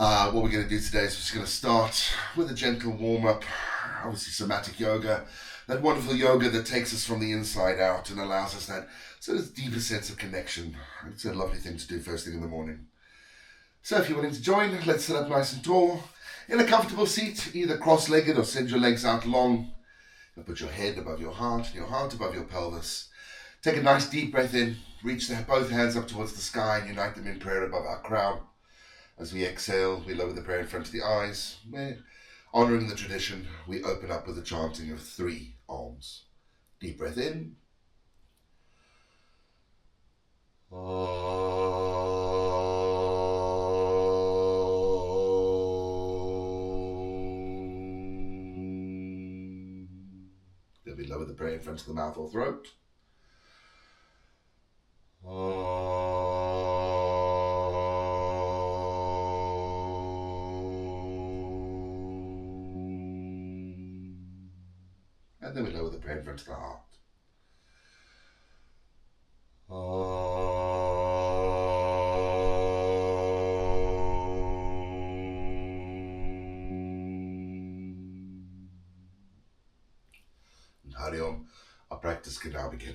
What we're going to do today is we're just going to start with a gentle warm-up, obviously Somatic Yoga, that wonderful yoga that takes us from the inside out and allows us that sort of deeper sense of connection. It's a lovely thing to do first thing in the morning. So if you're willing to join, let's sit up nice and tall, in a comfortable seat, either cross-legged or send your legs out long. And put your head above your heart and your heart above your pelvis. Take a nice deep breath in, reach both hands up towards the sky and unite them in prayer above our crown. As we exhale, we lower the prayer in front of the eyes. We're honoring the tradition. We open up with the chanting of 3 Oms. Deep breath in. Then we lower the prayer in front of the mouth or throat. And then we lower the prayer in front of the heart. And Hari Om, our practice can now begin.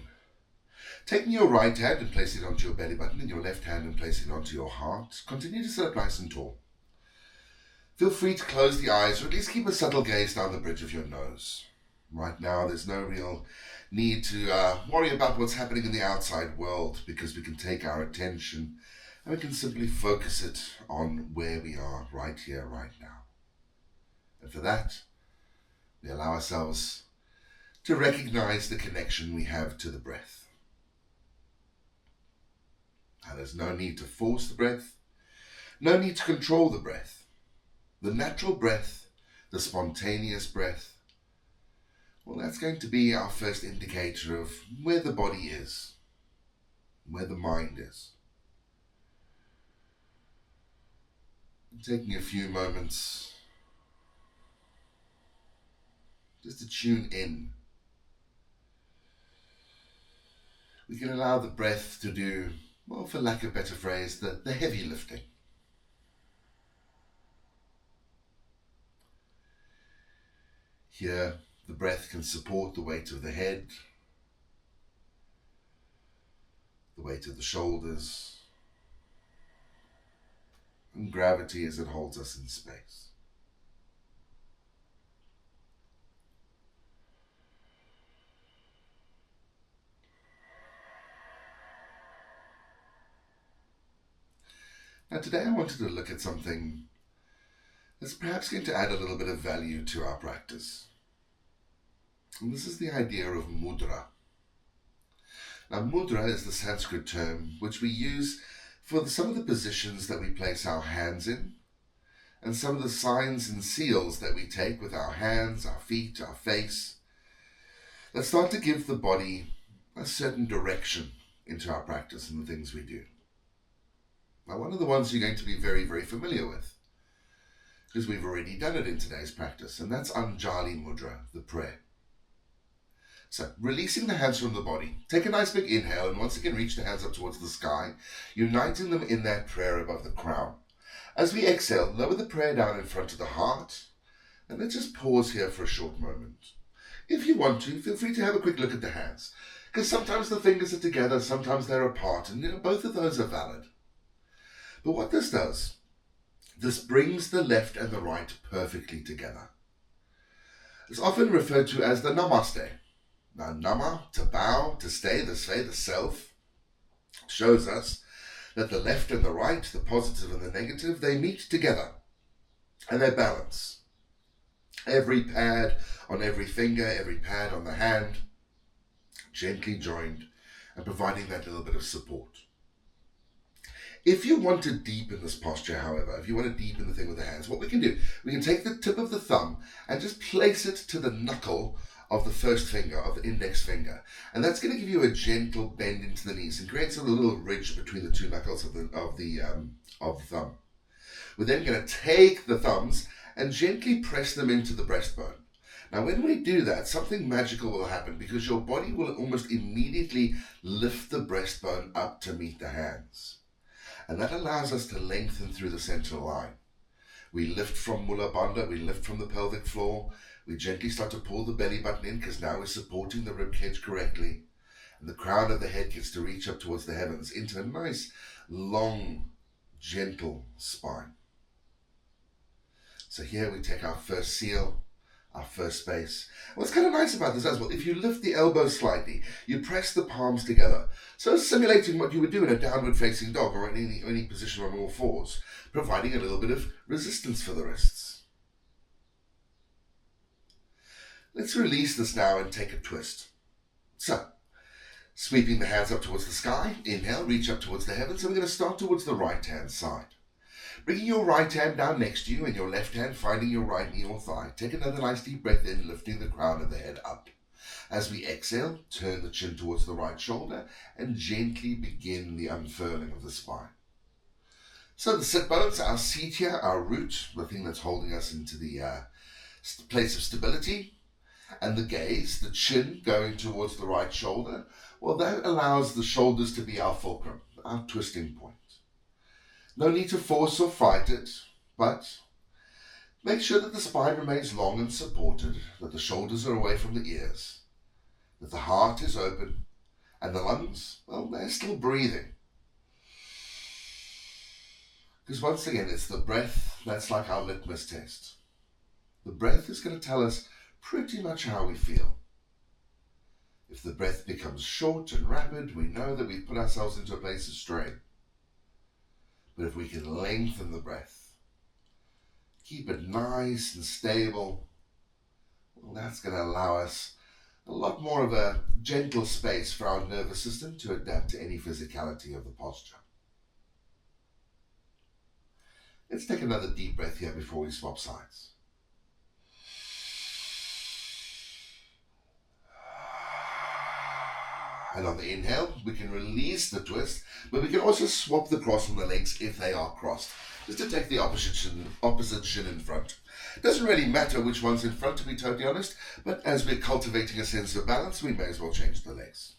Taking your right hand and place it onto your belly button and your left hand and place it onto your heart. Continue to sit up nice and tall. Feel free to close the eyes or at least keep a subtle gaze down the bridge of your nose. Right now, there's no real need to worry about what's happening in the outside world because we can take our attention and we can simply focus it on where we are right here, right now. And for that, we allow ourselves to recognize the connection we have to the breath. And there's no need to force the breath, no need to control the breath. The natural breath, the spontaneous breath, well, that's going to be our first indicator of where the body is, where the mind is. And taking a few moments just to tune in. We can allow the breath to do, well, for lack of a better phrase, the heavy lifting. Here, the breath can support the weight of the head, the weight of the shoulders, and gravity as it holds us in space. Now today I wanted to look at something that's perhaps going to add a little bit of value to our practice. And this is the idea of mudra. Now mudra is the Sanskrit term which we use for some of the positions that we place our hands in and some of the signs and seals that we take with our hands, our feet, our face that start to give the body a certain direction into our practice and the things we do. Now one of the ones you're going to be very, very familiar with because we've already done it in today's practice, and that's Anjali Mudra, the prayer. So, releasing the hands from the body, take a nice big inhale and once again reach the hands up towards the sky, uniting them in that prayer above the crown. As we exhale, lower the prayer down in front of the heart, and let's just pause here for a short moment. If you want to, feel free to have a quick look at the hands, because sometimes the fingers are together, sometimes they're apart, and both of those are valid. But what this does, this brings the left and the right perfectly together. It's often referred to as the Namaste. Now, nama, to bow, to stay, the sve, the self, shows us that the left and the right, the positive and the negative, they meet together and they balance. Every pad on every finger, every pad on the hand, gently joined and providing that little bit of support. If you want to deepen this posture, however, if you want to deepen the thing with the hands, what we can do, we can take the tip of the thumb and just place it to the knuckle of the first finger, of the index finger. And that's going to give you a gentle bend into the knees and creates a little ridge between the 2 knuckles of the thumb. We're then going to take the thumbs and gently press them into the breastbone. Now, when we do that, something magical will happen because your body will almost immediately lift the breastbone up to meet the hands. And that allows us to lengthen through the central line. We lift from Mula Bandha, we lift from the pelvic floor. We gently start to pull the belly button in because now we're supporting the rib cage correctly. And the crown of the head gets to reach up towards the heavens into a nice, long, gentle spine. So here we take our first seal, our first space. What's kind of nice about this as well, if you lift the elbows slightly, you press the palms together. So simulating what you would do in a downward facing dog or in any position on all fours, providing a little bit of resistance for the wrists. Let's release this now and take a twist. So, sweeping the hands up towards the sky, inhale, reach up towards the heavens, and we're going to start towards the right hand side. Bringing your right hand down next to you and your left hand finding your right knee or thigh. Take another nice deep breath in, lifting the crown of the head up. As we exhale, turn the chin towards the right shoulder and gently begin the unfurling of the spine. So the sit bones, our seat here, our root, the thing that's holding us into the place of stability, and the gaze, the chin going towards the right shoulder, well, that allows the shoulders to be our fulcrum, our twisting point. No need to force or fight it, but make sure that the spine remains long and supported, that the shoulders are away from the ears, that the heart is open, and the lungs, well, they're still breathing. Because once again, it's the breath that's like our litmus test. The breath is going to tell us pretty much how we feel. If the breath becomes short and rapid, we know that we've put ourselves into a place of strain. But if we can lengthen the breath, keep it nice and stable, well, that's going to allow us a lot more of a gentle space for our nervous system to adapt to any physicality of the posture. Let's take another deep breath here before we swap sides. And on the inhale, we can release the twist, but we can also swap the cross on the legs if they are crossed, just to take the opposite shin in front. It doesn't really matter which one's in front, to be totally honest, but as we're cultivating a sense of balance, we may as well change the legs.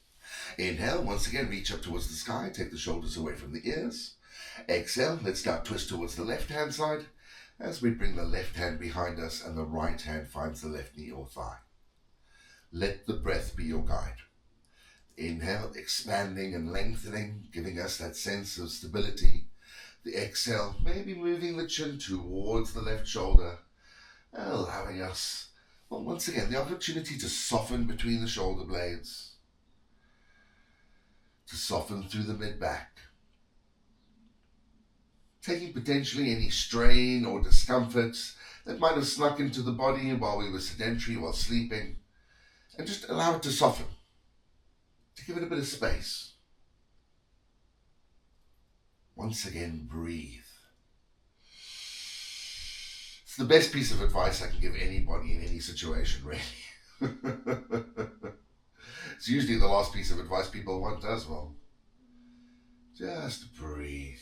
Inhale, once again, reach up towards the sky, take the shoulders away from the ears. Exhale, let's now twist towards the left-hand side as we bring the left hand behind us and the right hand finds the left knee or thigh. Let the breath be your guide. Inhale, expanding and lengthening, giving us that sense of stability. The exhale, maybe moving the chin towards the left shoulder, allowing us, well, once again, the opportunity to soften between the shoulder blades, to soften through the mid-back, taking potentially any strain or discomfort that might have snuck into the body while we were sedentary, while sleeping, and just allow it to soften. To give it a bit of space. Once again, breathe. It's the best piece of advice I can give anybody in any situation, really. It's usually the last piece of advice people want as well. Just breathe.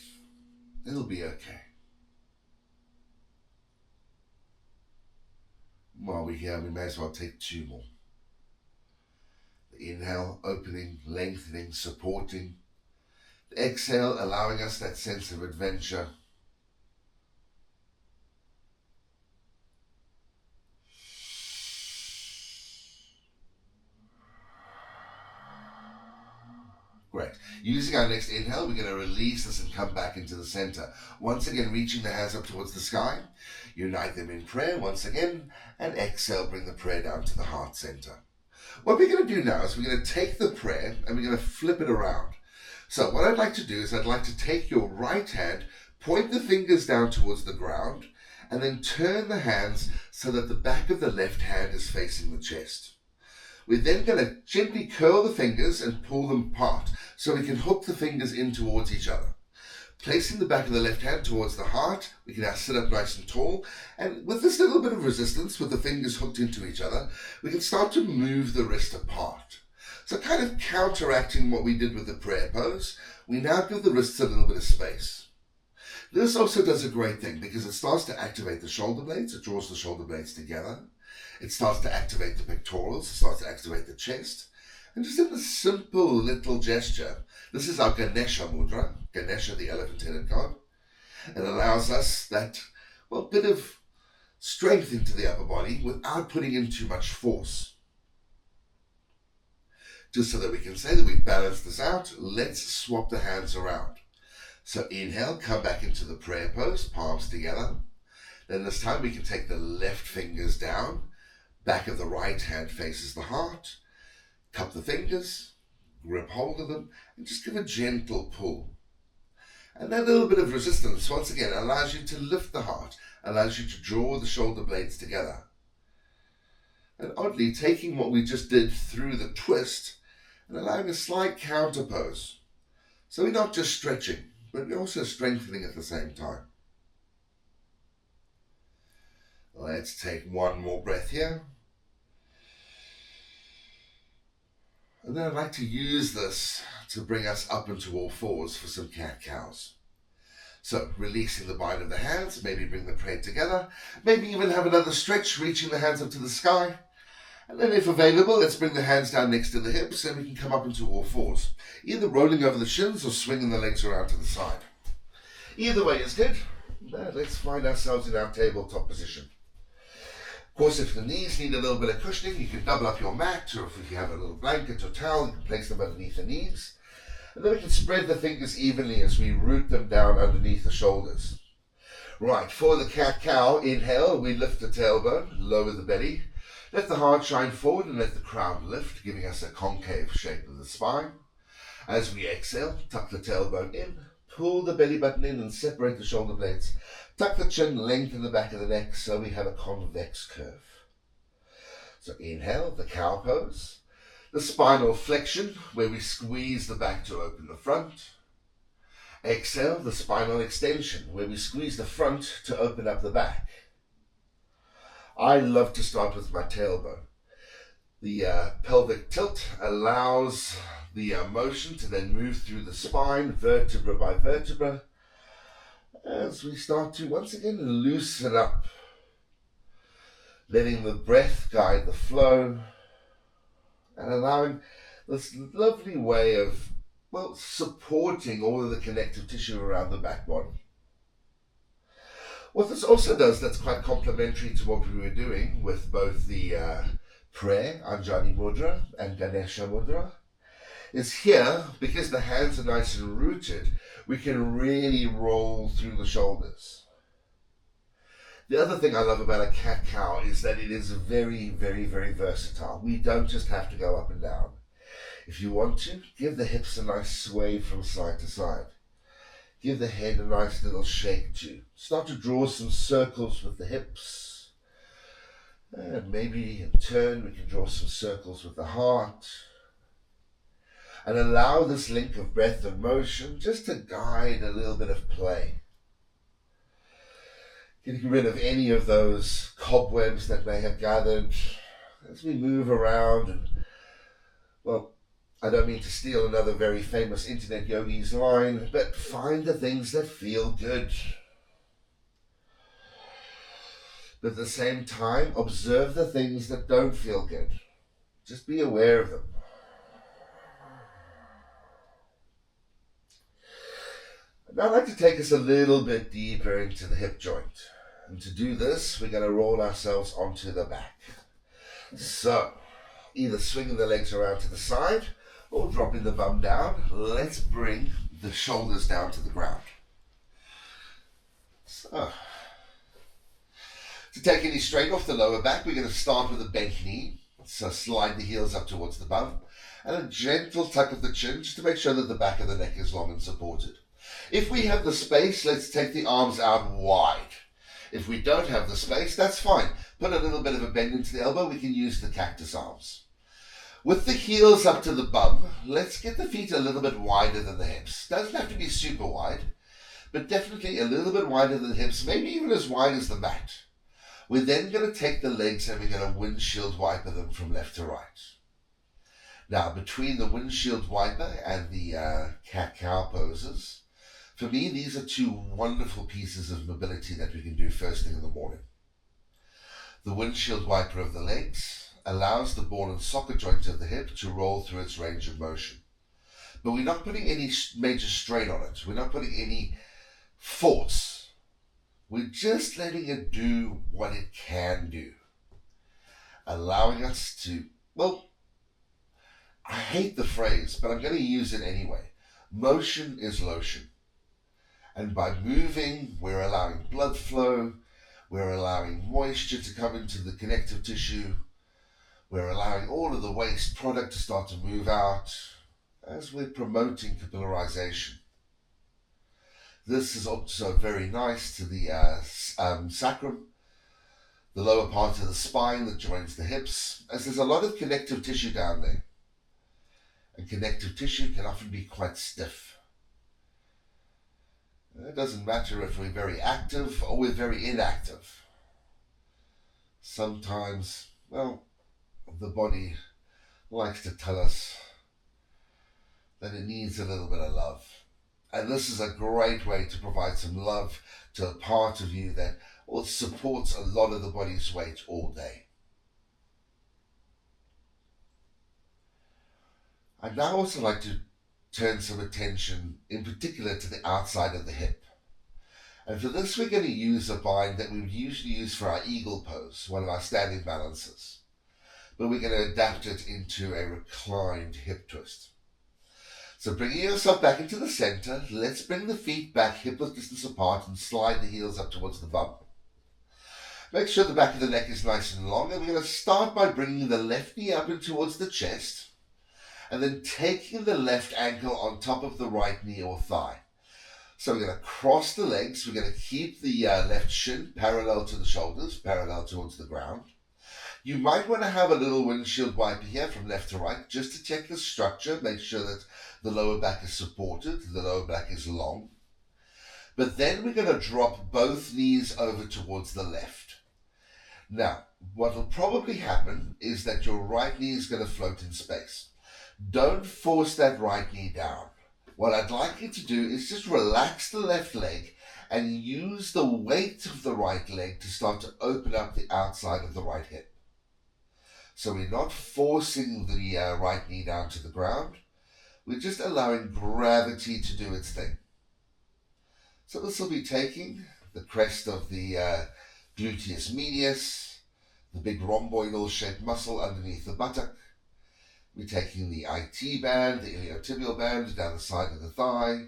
It'll be okay. While we're here, we may as well take two more. The inhale, opening, lengthening, supporting. The exhale, allowing us that sense of adventure. Great. Using our next inhale, we're going to release this and come back into the center. Once again, reaching the hands up towards the sky. Unite them in prayer once again. And exhale, bring the prayer down to the heart center. What we're going to do now is we're going to take the prayer and we're going to flip it around. So what I'd like to do is I'd like to take your right hand, point the fingers down towards the ground, and then turn the hands so that the back of the left hand is facing the chest. We're then going to gently curl the fingers and pull them apart so we can hook the fingers in towards each other. Placing the back of the left hand towards the heart, we can now sit up nice and tall, and with this little bit of resistance, with the fingers hooked into each other, we can start to move the wrist apart. So kind of counteracting what we did with the prayer pose, we now give the wrists a little bit of space. This also does a great thing because it starts to activate the shoulder blades, it draws the shoulder blades together, it starts to activate the pectorals, it starts to activate the chest, and just in this simple little gesture, this is our Ganesha mudra, Ganesha the elephant-headed god. It allows us that well, bit of strength into the upper body without putting in too much force. Just so that we can say that we've balanced this out, let's swap the hands around. So inhale, come back into the prayer pose, palms together. Then this time we can take the left fingers down, back of the right hand faces the heart, cup the fingers, grip hold of them, and just give a gentle pull. And that little bit of resistance, once again, allows you to lift the heart, allows you to draw the shoulder blades together. And oddly, taking what we just did through the twist and allowing a slight counter pose. So we're not just stretching, but we're also strengthening at the same time. Let's take one more breath here. And then I'd like to use this to bring us up into all fours for some cat-cows. So releasing the bind of the hands, maybe bring the prayer together, maybe even have another stretch, reaching the hands up to the sky. And then if available, let's bring the hands down next to the hips and we can come up into all fours, either rolling over the shins or swinging the legs around to the side. Either way is good. Now let's find ourselves in our tabletop position. Of course, if the knees need a little bit of cushioning, you can double up your mat, or if you have a little blanket or towel, you can place them underneath the knees. And then we can spread the fingers evenly as we root them down underneath the shoulders. Right, for the cat-cow, inhale, we lift the tailbone, lower the belly. Let the heart shine forward and let the crown lift, giving us a concave shape of the spine. As we exhale, tuck the tailbone in, pull the belly button in and separate the shoulder blades. Tuck the chin, lengthen the back of the neck so we have a convex curve. So inhale, the cow pose. The spinal flexion, where we squeeze the back to open the front. Exhale, the spinal extension, where we squeeze the front to open up the back. I love to start with my tailbone. The pelvic tilt allows the motion to then move through the spine, vertebra by vertebra, as we start to once again loosen up, letting the breath guide the flow and allowing this lovely way of, well, supporting all of the connective tissue around the back body. What this also does that's quite complementary to what we were doing with both the prayer, Anjali Mudra and Ganesha Mudra, is here, because the hands are nice and rooted, we can really roll through the shoulders. The other thing I love about a cat-cow is that it is very, very, very versatile. We don't just have to go up and down. If you want to, give the hips a nice sway from side to side. Give the head a nice little shake too. Start to draw some circles with the hips. And maybe in turn we can draw some circles with the heart. And allow this link of breath and motion just to guide a little bit of play. Getting rid of any of those cobwebs that may have gathered as we move around. And, well, I don't mean to steal another very famous internet yogi's line, but find the things that feel good. But at the same time, observe the things that don't feel good. Just be aware of them. Now I'd like to take us a little bit deeper into the hip joint. And to do this, we're going to roll ourselves onto the back. So, either swinging the legs around to the side or dropping the bum down. Let's bring the shoulders down to the ground. So, to take any strain off the lower back, we're going to start with a bent knee. So slide the heels up towards the bum. And a gentle tuck of the chin just to make sure that the back of the neck is long and supported. If we have the space, let's take the arms out wide. If we don't have the space, that's fine. Put a little bit of a bend into the elbow, we can use the cactus arms. With the heels up to the bum, let's get the feet a little bit wider than the hips. Doesn't have to be super wide, but definitely a little bit wider than the hips, maybe even as wide as the mat. We're then going to take the legs and we're going to windshield wiper them from left to right. Now, between the windshield wiper and the cat-cow poses, for me, these are two wonderful pieces of mobility that we can do first thing in the morning. The windshield wiper of the legs allows the ball and socket joint of the hip to roll through its range of motion. But we're not putting any major strain on it. We're not putting any force. We're just letting it do what it can do, allowing us to, well, I hate the phrase, but I'm going to use it anyway. Motion is lotion. And by moving, we're allowing blood flow, we're allowing moisture to come into the connective tissue, we're allowing all of the waste product to start to move out as we're promoting capillarization. This is also very nice to the sacrum, the lower part of the spine that joins the hips, as there's a lot of connective tissue down there. And connective tissue can often be quite stiff. It doesn't matter if we're very active or we're very inactive. Sometimes, well, the body likes to tell us that it needs a little bit of love. And this is a great way to provide some love to a part of you that supports a lot of the body's weight all day. I'd now also like to turn some attention in particular to the outside of the hip. And for this we're going to use a bind that we would usually use for our eagle pose, one of our standing balances. But we're going to adapt it into a reclined hip twist. So bringing yourself back into the center, let's bring the feet back hip-width distance apart and slide the heels up towards the bum. Make sure the back of the neck is nice and long, and we're going to start by bringing the left knee up and towards the chest, and then taking the left ankle on top of the right knee or thigh. So we're going to cross the legs, we're going to keep the left shin parallel to the shoulders, parallel towards the ground. You might want to have a little windshield wiper here from left to right, just to check the structure, make sure that the lower back is supported, the lower back is long. But then we're going to drop both knees over towards the left. Now, what will probably happen is that your right knee is going to float in space. Don't force that right knee down. What I'd like you to do is just relax the left leg and use the weight of the right leg to start to open up the outside of the right hip. So we're not forcing the right knee down to the ground. We're just allowing gravity to do its thing. So this will be taking the crest of the gluteus medius, the big rhomboidal shaped muscle underneath the buttock. We're taking the IT band, the iliotibial band down the side of the thigh,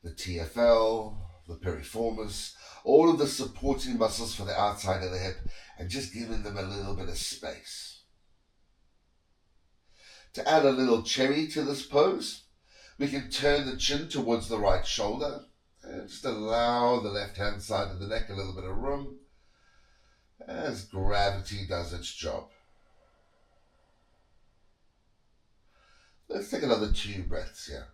the TFL, the piriformis, all of the supporting muscles for the outside of the hip, and just giving them a little bit of space. To add a little cherry to this pose, we can turn the chin towards the right shoulder and just allow the left-hand side of the neck a little bit of room as gravity does its job. Let's take another 2 breaths here.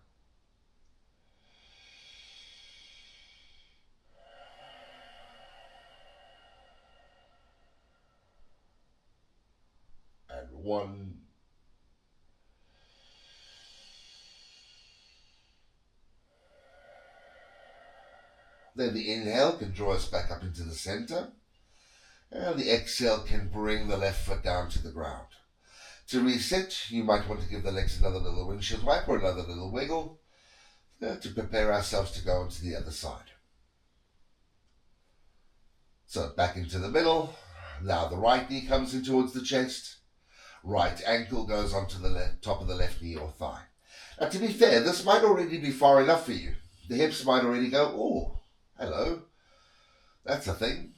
And 1. Then the inhale can draw us back up into the center. And the exhale can bring the left foot down to the ground. To reset, you might want to give the legs another little windshield wipe or another little wiggle to prepare ourselves to go onto the other side. So back into the middle. Now the right knee comes in towards the chest. Right ankle goes onto the top of the left knee or thigh. Now to be fair, this might already be far enough for you. The hips might already go, oh, hello, that's a thing.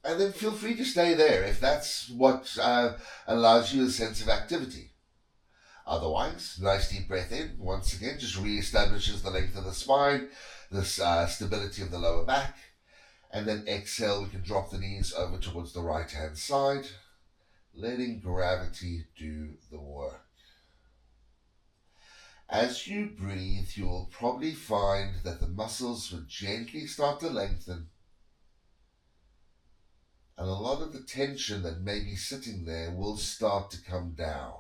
And then feel free to stay there if that's what allows you a sense of activity. Otherwise, nice deep breath in. Once again, just reestablishes the length of the spine, the stability of the lower back. And then exhale, we can drop the knees over towards the right-hand side, letting gravity do the work. As you breathe, you will probably find that the muscles will gently start to lengthen, and a lot of the tension that may be sitting there will start to come down.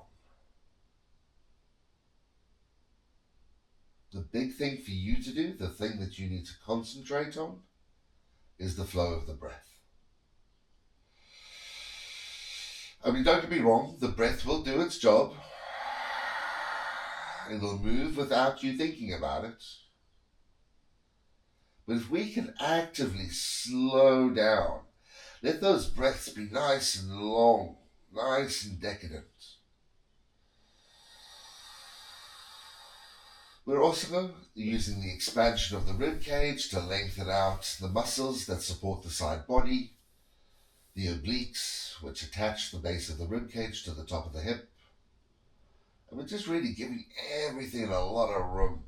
The big thing for you to do, the thing that you need to concentrate on, is the flow of the breath. I mean, don't get me wrong, the breath will do its job. It'll move without you thinking about it. But if we can actively slow down, let those breaths be nice and long, nice and decadent. We're also using the expansion of the rib cage to lengthen out the muscles that support the side body, the obliques, which attach the base of the rib cage to the top of the hip. And we're just really giving everything a lot of room.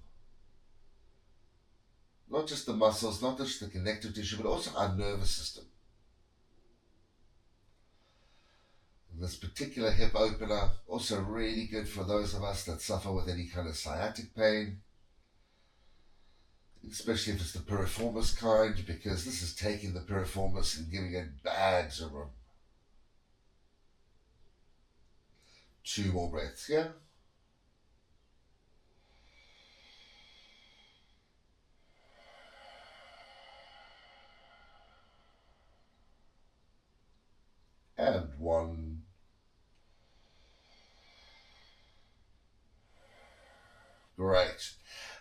Not just the muscles, not just the connective tissue, but also our nervous system. And this particular hip opener, also really good for those of us that suffer with any kind of sciatic pain, especially if it's the piriformis kind, because this is taking the piriformis and giving it bags of room. 2 more breaths, yeah? And 1. Great.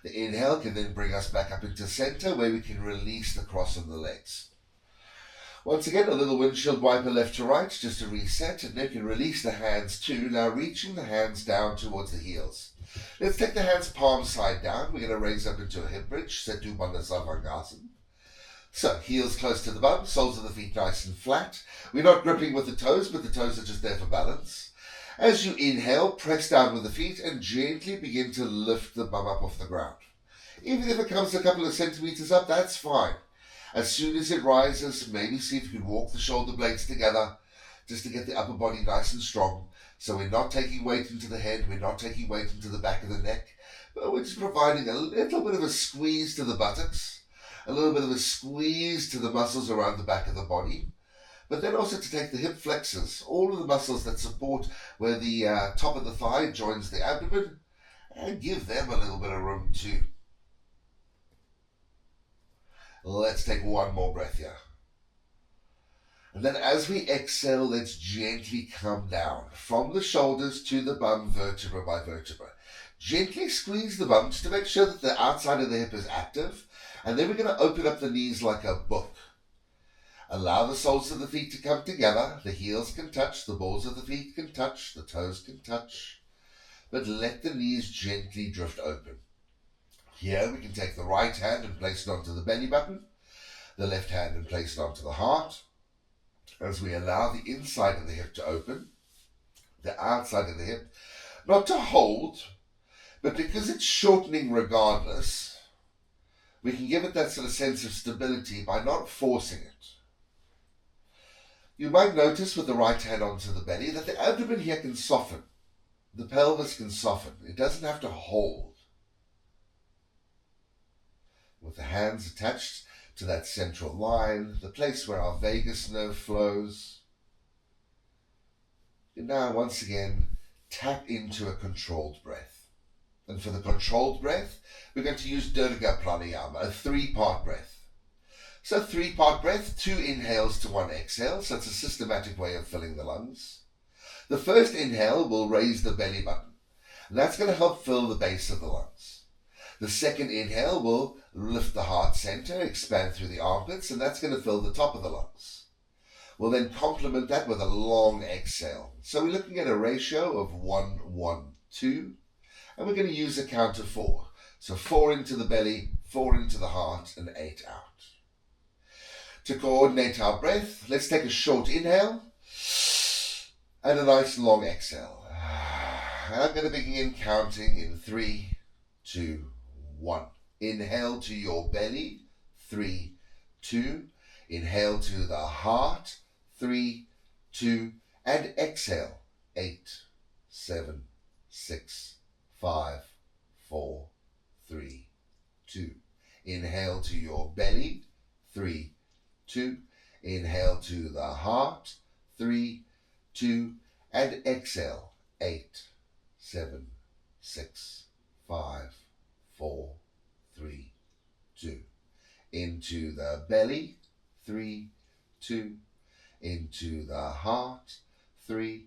The inhale can then bring us back up into center where we can release the cross of the legs. Once again, a little windshield wiper left to right just to reset, and then you can release the hands too, now reaching the hands down towards the heels. Let's take the hands palm side down. We're going to raise up into a hip bridge, Setu Bandha Sarvangasana. So, heels close to the bum, soles of the feet nice and flat. We're not gripping with the toes, but the toes are just there for balance. As you inhale, press down with the feet and gently begin to lift the bum up off the ground. Even if it comes a couple of centimeters up, that's fine. As soon as it rises, maybe see if you can walk the shoulder blades together just to get the upper body nice and strong. So we're not taking weight into the head, we're not taking weight into the back of the neck, but we're just providing a little bit of a squeeze to the buttocks, a little bit of a squeeze to the muscles around the back of the body. But then also to take the hip flexors, all of the muscles that support where the top of the thigh joins the abdomen, and give them a little bit of room too. Let's take 1 more breath here. And then as we exhale, let's gently come down from the shoulders to the bum, vertebra by vertebra. Gently squeeze the bum just to make sure that the outside of the hip is active. And then we're going to open up the knees like a book. Allow the soles of the feet to come together. The heels can touch, the balls of the feet can touch, the toes can touch. But let the knees gently drift open. Here we can take the right hand and place it onto the belly button, the left hand and place it onto the heart. As we allow the inside of the hip to open, the outside of the hip, not to hold, but because it's shortening regardless, we can give it that sort of sense of stability by not forcing it. You might notice with the right hand onto the belly that the abdomen here can soften. The pelvis can soften. It doesn't have to hold. With the hands attached to that central line, the place where our vagus nerve flows. And now, once again, tap into a controlled breath. And for the controlled breath, we're going to use Dirga Pranayama, a 3-part breath. So 3-part breath, 2 inhales to 1 exhale, so it's a systematic way of filling the lungs. The first inhale will raise the belly button, and that's going to help fill the base of the lungs. The second inhale will lift the heart center, expand through the armpits, and that's going to fill the top of the lungs. We'll then complement that with a long exhale. So we're looking at a ratio of 1, 1, 2, and we're going to use a count of 4. So 4 into the belly, 4 into the heart, and 8 out. To coordinate our breath, let's take a short inhale and a nice long exhale. And I'm going to begin counting in 3, 2, 1. Inhale to your belly, 3, 2. Inhale to the heart, 3, 2. And exhale, 8, 7, 6, 5, 4, 3, 2. Inhale to your belly, 3, 2. Inhale to the heart, 3, 2. And exhale, 8, 7, 6, 5, 4, 3, 2. Into the belly, 3, 2. Into the heart, 3,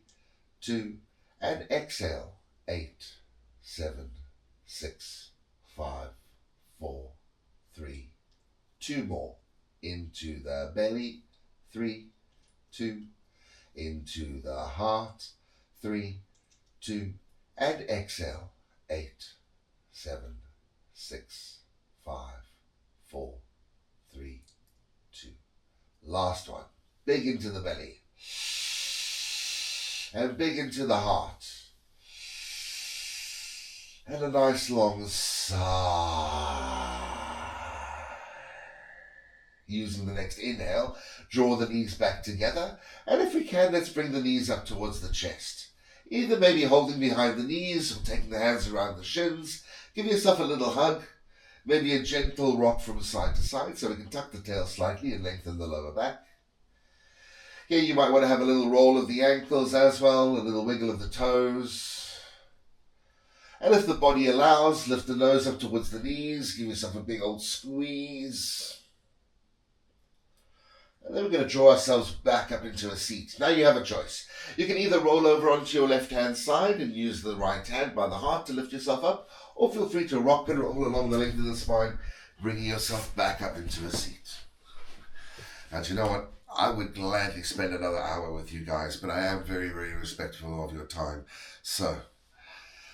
2. And exhale, 8, 7, 6, 5, 4, 3, 2. 2 more. Into the belly, 3, 2. Into the heart, 3, 2. And exhale, 8, 7, 6, 5, 4, 3, 2. Last one. Big into the belly. And big into the heart. And a nice long sigh. Using the next inhale, draw the knees back together. And if we can, let's bring the knees up towards the chest. Either maybe holding behind the knees or taking the hands around the shins. Give yourself a little hug. Maybe a gentle rock from side to side so we can tuck the tail slightly and lengthen the lower back. Here you might want to have a little roll of the ankles as well, a little wiggle of the toes. And if the body allows, lift the nose up towards the knees, give yourself a big old squeeze. And then we're going to draw ourselves back up into a seat. Now you have a choice. You can either roll over onto your left-hand side and use the right hand by the heart to lift yourself up, or feel free to rock and roll along the length of the spine, bringing yourself back up into a seat. And you know what? I would gladly spend another hour with you guys, but I am very, very respectful of your time. So,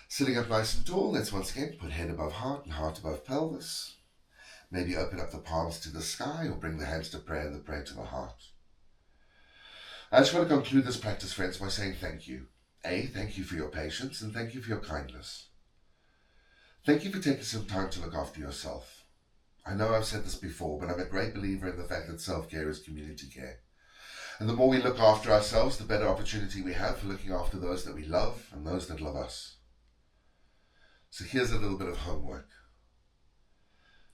sitting up nice and tall, let's once again put head above heart and heart above pelvis. Maybe open up the palms to the sky or bring the hands to prayer and the prayer to the heart. I just want to conclude this practice, friends, by saying thank you. Thank you for your patience and thank you for your kindness. Thank you for taking some time to look after yourself. I know I've said this before, but I'm a great believer in the fact that self-care is community care. And the more we look after ourselves, the better opportunity we have for looking after those that we love and those that love us. So here's a little bit of homework.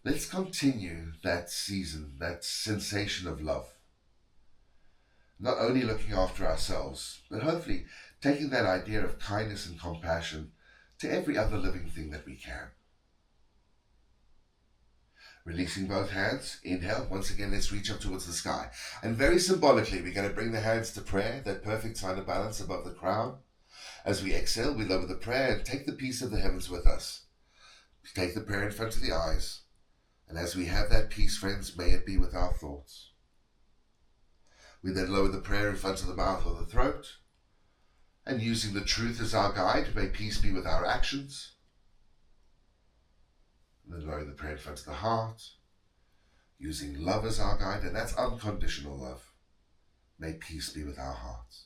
Let's continue that season, that sensation of love. Not only looking after ourselves, but hopefully taking that idea of kindness and compassion to every other living thing that we can. Releasing both hands, inhale. Once again, let's reach up towards the sky. And very symbolically, we're going to bring the hands to prayer, that perfect sign of balance above the crown. As we exhale, we lower the prayer and take the peace of the heavens with us. Take the prayer in front of the eyes. And as we have that peace, friends, may it be with our thoughts. We then lower the prayer in front of the mouth or the throat. And using the truth as our guide, may peace be with our actions. And then lower the prayer in front of the heart. Using love as our guide, and that's unconditional love. May peace be with our hearts.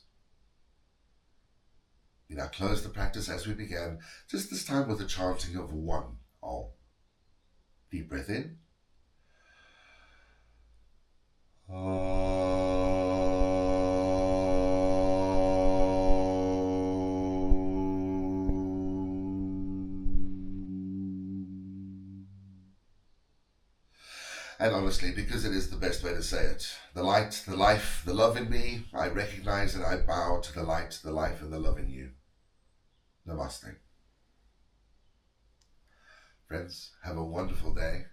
We now close the practice as we began, just this time with a chanting of one Om. Deep breath in. And honestly, because it is the best way to say it, the light, the life, the love in me, I recognize and I bow to the light, the life, and the love in you. Namaste. Friends, have a wonderful day.